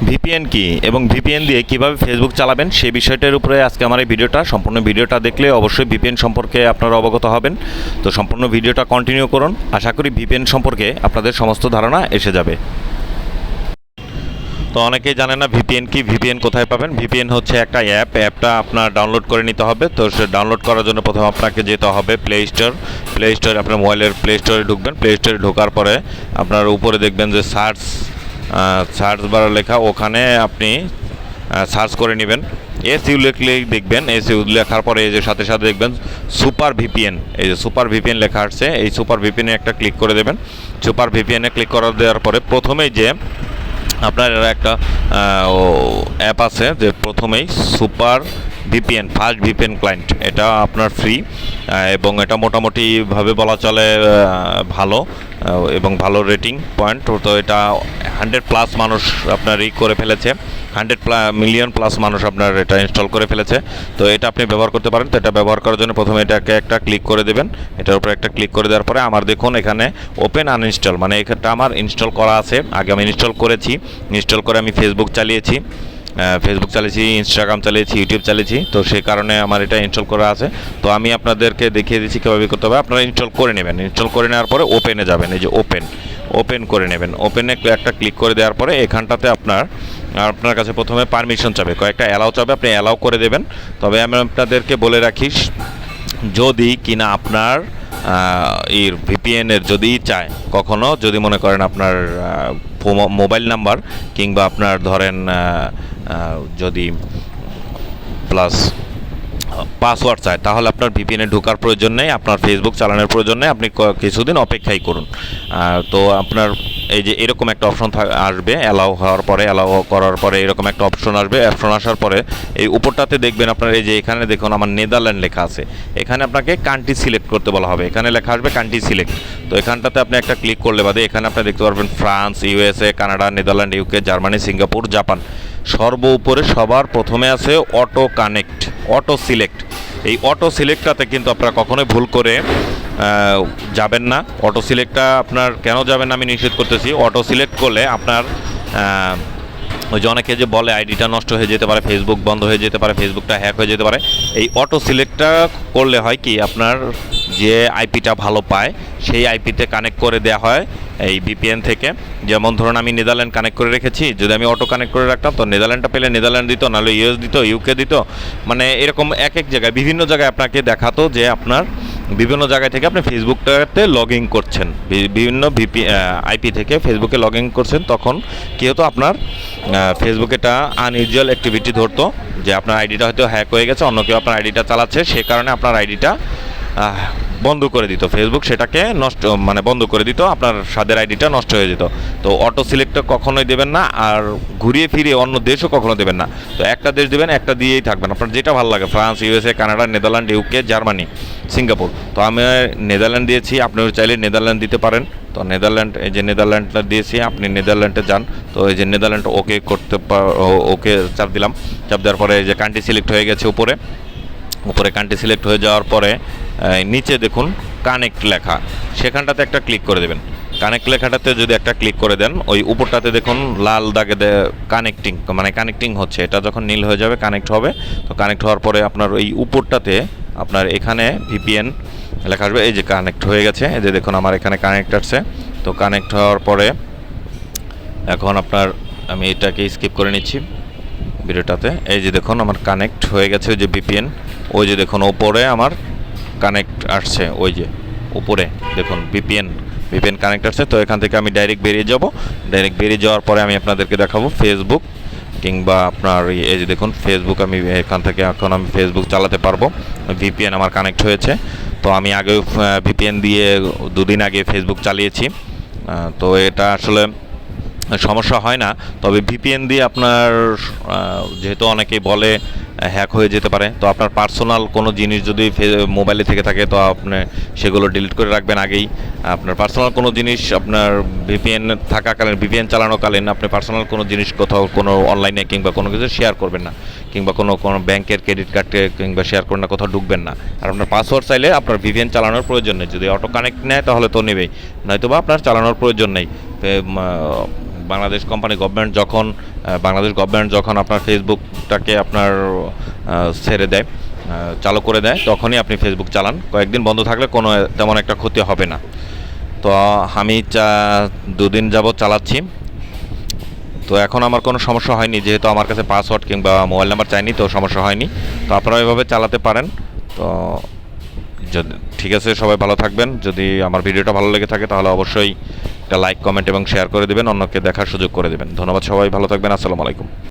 VPN কি এবং VPN দিয়ে কিভাবে ফেসবুক চালাবেন সেই বিষয়টার উপরে আজকে আমার এই ভিডিওটা। সম্পূর্ণ ভিডিওটা দেখলে অবশ্যই ভিপিএন সম্পর্কে আপনারা অবগত হবেন। তো সম্পূর্ণ ভিডিওটা কন্টিনিউ করুন, আশা করি ভিপিএন সম্পর্কে আপনাদের সমস্ত ধারণা এসে যাবে। তো অনেকেই জানে না ভিপিএন কি, ভিপিএন কোথায় পাবেন। ভিপিএন হচ্ছে একটা অ্যাপটা আপনার ডাউনলোড করে নিতে হবে। তো সে ডাউনলোড করার জন্য প্রথমে আপনাকে যেতে হবে প্লে স্টোরে। আপনার মোবাইলের প্লে স্টোরে ঢুকবেন। প্লে স্টোরে ঢোকার পরে আপনার উপরে দেখবেন যে সার্চ বার লেখা, ওখানে আপনি সার্চ করে নেবেন। এসইউ লিখলেই দেখবেন, এসইউ লেখার পরে এই যে সাথে সাথে দেখবেন সুপার ভিপিএন, এই যে সুপার ভিপিএন লেখা আসছে, এই সুপার ভিপিএনে একটা ক্লিক করে দেবেন। সুপার ভিপিএনে ক্লিক করে দেওয়ার পরে প্রথমেই যে আপনার একটা অ্যাপ আছে, যে প্রথমেই super VPN first VPN client, এটা আপনার ফ্রি এবং এটা মোটামুটিভাবে বলা চলে ভালো এবং ভালো রেটিং পয়েন্ট। তো এটা 100+ মানুষ আপনার করে ফেলেছে, 100 মিলিয়ন প্লাস মানুষ আপনার এটা ইনস্টল করে ফেলেছে। তো এটা আপনি ব্যবহার করতে পারেন। তো এটা ব্যবহার করার জন্য প্রথমে এটাকে একটা ক্লিক করে দেবেন। এটার উপরে একটা ক্লিক করে দেওয়ার পরে আমার দেখুন এখানে ওপেন আনইনস্টল, মানে এটা আমার ইনস্টল করা আছে, আগে আমি ইনস্টল করেছি। ইনস্টল করে আমি ফেসবুক চালিয়েছি, ইনস্টাগ্রাম চালিয়েছি, ইউটিউব চালিয়েছি। তো সেই কারণে আমার এটা ইনস্টল করা আছে। তো আমি আপনাদেরকে দেখিয়ে দিচ্ছি কীভাবে করতে হবে। আপনারা ইনস্টল করে নেবেন। ইনস্টল করে নেওয়ার পরে ওপেনে যাবেন, এই যে ওপেন করে নেবেন। ওপেনে একটা ক্লিক করে দেওয়ার পরে এখানটাতে আপনার কাছে প্রথমে পারমিশন চাবে, কয়েকটা অ্যালাউ চাবে, আপনি অ্যালাউ করে দেবেন। তবে আমি আপনাদেরকে বলে রাখি, যদি কিনা আপনার এর ভিপিএনের যদি চায়, কখনো যদি মনে করেন আপনার মোবাইল নাম্বার কিংবা আপনার ধরেন যদি প্লাস পাসওয়ার্ড চায়, তাহলে আপনার ভিপিএনে ঢোকার প্রয়োজন নেই, আপনার ফেসবুক চালানোর প্রয়োজন নেই, আপনি কিছুদিন অপেক্ষাই করুন। তো আপনার এই যে এরকম একটা অপশন আসবে, অ্যালাউ করার পরে এরকম একটা অপশন আসবে। অপশন আসার পরে এই উপরটাতে দেখবেন আপনার এই যে এখানে দেখুন আমার নেদারল্যান্ড লেখা আছে, এখানে আপনাকে কান্ট্রি সিলেক্ট করতে বলা হবে। এখানে লেখা আসবে কান্ট্রি সিলেক্ট। তো এখানটাতে আপনি একটা ক্লিক করলে বাদে এখানে আপনি দেখতে পারবেন France, USA, Canada, Netherland, UK, Germany, Singapore, Japan. উপরে সবার প্রথমে আছে অটো সিলেক্ট। এই অটো সিলেক্টটাতে কিন্তু আপনারা কখনোই ভুল করে যাবেন না। অটো সিলেক্টটা আপনার কেন যাবেন না আমি নিষেধ করতেছি। অটো সিলেক্ট করলে আপনার ওই যে অনেকে যে বলে আইডিটা নষ্ট হয়ে যেতে পারে, ফেসবুক বন্ধ হয়ে যেতে পারে, ফেসবুকটা হ্যাক হয়ে যেতে পারে। এই অটো সিলেক্টটা করলে হয় কি, আপনার যে আইপিটা ভালো পায় সেই আইপিতে কানেক্ট করে দেওয়া হয় এই ভিপিএন থেকে। যেমন ধরুন আমি নেদারল্যান্ড কানেক্ট করে রেখেছি, যদি আমি অটো কানেক্ট করে রাখতাম তো নেদারল্যান্ডটা পেলে নেদারল্যান্ড দিত, নাহলে ইউএস দিত, ইউকে দিত, মানে এরকম এক জায়গায় বিভিন্ন জায়গায় আপনাকে দেখাতো যে আপনার বিভিন্ন জায়গায় থেকে আপনি ফেসবুকটাতে লগ ইন করছেন, বিভিন্ন আইপি থেকে ফেসবুকে লগ ইন করছেন। তখন কী হতো, আপনার ফেসবুকে এটা আনইউজুয়াল অ্যাক্টিভিটি ধরতো, যে আপনার আইডিটা হয়তো হ্যাক হয়ে গেছে, অন্য কেউ আপনার আইডিটা চালাচ্ছে, সে কারণে আপনার আইডিটা বন্ধ করে দিত ফেসবুক, সেটাকে বন্ধ করে দিত, আপনার স্বাদের আইডিটা নষ্ট হয়ে যেত। তো অটো সিলেক্টটা কখনোই দেবেন না, আর ঘুরিয়ে ফিরিয়ে অন্য দেশও কখনো দেবেন না। তো একটা দেশ দেবেন, একটা দিয়েই থাকবেন, আপনার যেটা ভালো লাগে, France, USA, Canada, Netherland, UK, Germany, Singapore. তো আমি নেদারল্যান্ড দিয়েছি, আপনিও চাইলে নেদারল্যান্ড দিতে পারেন। তো এই যে নেদারল্যান্ডটা দিয়েছি, আপনি নেদারল্যান্ডে যান। তো এই যে নেদারল্যান্ড ওকে চাপ দিলাম। চাপ দেওয়ার পরে এই যে কান্ট্রি সিলেক্ট হয়ে গেছে উপরে কান্ট্রি সিলেক্ট হয়ে যাওয়ার পরে নিচে দেখুন কানেক্ট লেখা, সেখানটাতে একটা ক্লিক করে দেবেন। কানেক্ট লেখাটাতে যদি একটা ক্লিক করে দেন, ওই উপরটাতে দেখুন লাল দাগে কানেক্টিং হচ্ছে, এটা যখন নীল হয়ে যাবে কানেক্ট হবে। তো কানেক্ট হওয়ার পরে আপনার ওই উপরটাতে আপনার এখানে ভিপিএন লেখা আসবে, এই যে কানেক্ট হয়ে গেছে, এই যে দেখুন আমার এখানে কানেক্ট আসছে। তো কানেক্ট হওয়ার পরে এখন আমি এটাকে স্কিপ করে নিচ্ছি ভিডিওটাতে। এই যে দেখুন আমার কানেক্ট হয়ে গেছে, ওই যে ভিপিএন, ওই যে দেখুন ওপরে আমার কানেক্ট আসছে, ওই যে উপরে দেখুন ভিপিএন কানেক্ট আসছে। তো এখান থেকে আমি ডাইরেক্ট বেরিয়ে যাওয়ার পরে আমি আপনাদেরকে দেখাবো ফেসবুক কিংবা আপনার এই যে দেখুন ফেসবুক, আমি এখান থেকে এখন আমি ফেসবুক চালাতে পারবো। ভিপিএন আমার কানেক্ট হয়েছে। তো আমি আগেও ভিপিএন দিয়ে 2 দিন আগে ফেসবুক চালিয়েছি। তো এটা আসলে সমস্যা হয় না। তবে ভিপিএন দিয়ে আপনার যেহেতু অনেকেই বলে হ্যাক হয়ে যেতে পারে, তো আপনার পার্সোনাল কোনো জিনিস যদি মোবাইলে থেকে থাকে তো আপনি সেগুলো ডিলিট করে রাখবেন আগেই। আপনার পার্সোনাল কোনো জিনিস আপনার ভিপিএন থাকাকালীন, ভিপিএন চালানোকালীন আপনি পার্সোনাল কোনো জিনিস কোথাও কোনো অনলাইনে কিংবা কোনো কিছু শেয়ার করবেন না, কিংবা কোনো ব্যাংকের ক্রেডিট কার্ডে কিংবা শেয়ার করবেন না, কোথাও ঢুকবেন না। আর আপনার পাসওয়ার্ড চাইলে আপনার ভিপিএন চালানোর প্রয়োজন নেই, যদি অটো কানেক্ট নেয় তাহলে তো নেবেই, নয়তো বা আপনার চালানোর প্রয়োজন নেই। বাংলাদেশ কোম্পানি গভর্নমেন্ট যখন বাংলাদেশ গভর্নমেন্ট যখন আপনার ফেসবুকটাকে আপনার ছেড়ে দেয়, চালু করে দেয়, তখনই আপনি ফেসবুক চালান। কয়েকদিন বন্ধ থাকলে কোনো তেমন একটা ক্ষতি হবে না। তো আমি 2 দিন যাবৎ চালাচ্ছি, তো এখন আমার কোনো সমস্যা হয়নি, যেহেতু আমার কাছে পাসওয়ার্ড কিংবা মোবাইল নাম্বার চাইনি, তো সমস্যা হয়নি। তো আপনারা এভাবে চালাতে পারেন। তো যদি ঠিক আছে, সবাই ভালো থাকবেন। যদি আমার ভিডিওটা ভালো লেগে থাকে তাহলে অবশ্যই একটা লাইক, কমেন্ট এবং শেয়ার করে দেবেন, অন্যকে দেখার সুযোগ করে দেবেন। ধন্যবাদ, সবাই ভালো থাকবেন। আসসালামু আলাইকুম।